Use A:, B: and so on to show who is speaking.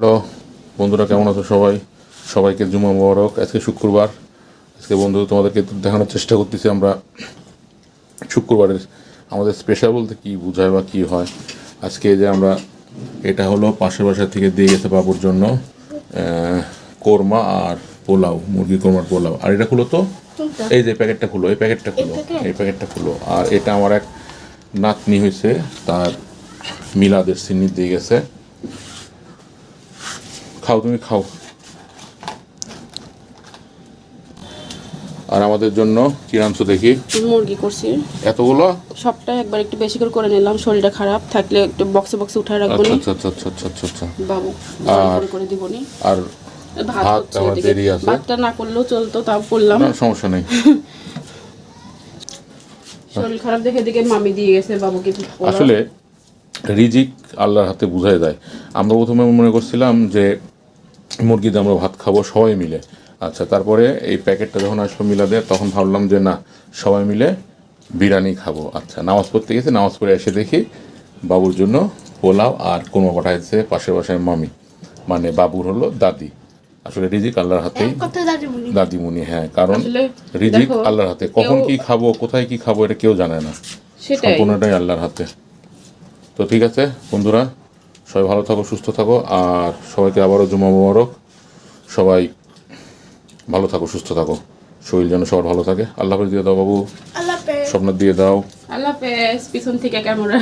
A: Hello বন্ধুরা, কেমন আছো সবাই? সবাইকে জুমা মোবারক। আজকে শুক্রবার। আজকে বন্ধু তোমাদেরকে দেখানোর চেষ্টা করতেছি আমরা শুক্রবারের আমাদের স্পেশাল বলতে কী বোঝায় বা কী হয়। আজকে যে আমরা এটা হলো পাশের বাসা থেকে দিয়ে গেছে বাবুর জন্য কোরমা আর পোলাও, মুরগি কোরমার পোলাও। আর এটা খুলো তো, এই যে প্যাকেটটা খুলো, এই প্যাকেটটা খুলো, এই প্যাকেটটা খুলো। আর এটা আমার এক নাতনি হয়েছে, তার মিলাদের সিন্নি দিয়ে গেছে। খাও, তুমি খাও। আর আমাদের জন্য কি রাঁধছো দেখি?
B: মুরগি করছি
A: এতগুলো?
B: সবটাই একবার একটু বেশি করে নিলাম, শরীরটা খারাপ থাকলে একটু বক্সে বক্সে উঠায় রাখবো নি।
A: আচ্ছা আচ্ছা আচ্ছা আচ্ছা আচ্ছা আচ্ছা।
B: বাবু করে দিব নি।
A: আর
B: ভাত
A: আমার
B: হচ্ছে,
A: দেরি আছে।
B: ভাতটা না করলেও চলতো, তাও করলাম।
A: না, সমস্যা নেই।
B: শরীর খারাপ দেখে দেখে মামি দিয়ে গেছে বাবুকে।
A: আসলে রিজিক আল্লাহর হাতে বুঝাই দেয়। আমরা প্রথমে মনে করছিলাম যে মুরগিতে আমরা ভাত খাবো সবাই মিলে। আচ্ছা, তারপরে এই প্যাকেটটা যখন আসলো মিলাদে, তখন ভাবলাম যে না, সবাই মিলে বিরিয়ানি খাবো। আচ্ছা, নামাজ পড়তে গেছি, নামাজ পড়ে এসে দেখি বাবুর জন্য পোলাও আর কোরমা পাঠাইছে পাশের বাসায় মামি, মানে বাবুর হলো দাদি। আসলে রিজিক আল্লাহর হাতেই। দাদিমুনি, হ্যাঁ, কারণ রিজিক আল্লাহর হাতে। কখন কি খাবো, কোথায় কি খাবো, এটা কেউ জানে না, সম্পূর্ণটাই আল্লাহর হাতে। তো ঠিক আছে বন্ধুরা, সবাই ভালো থাকো, সুস্থ থাকো, আর সবাইকে আবারও জুমা মোবারক। সবাই ভালো থাকো, সুস্থ থাকো, শরীর যেন সবার ভালো থাকে। আল্লাহ হাফেজ দিয়ে দাও বাবু, স্বপ্ন দিয়ে দাও।
B: আল্লাহ হাফেজ। পিছন থেকে ক্যামেরা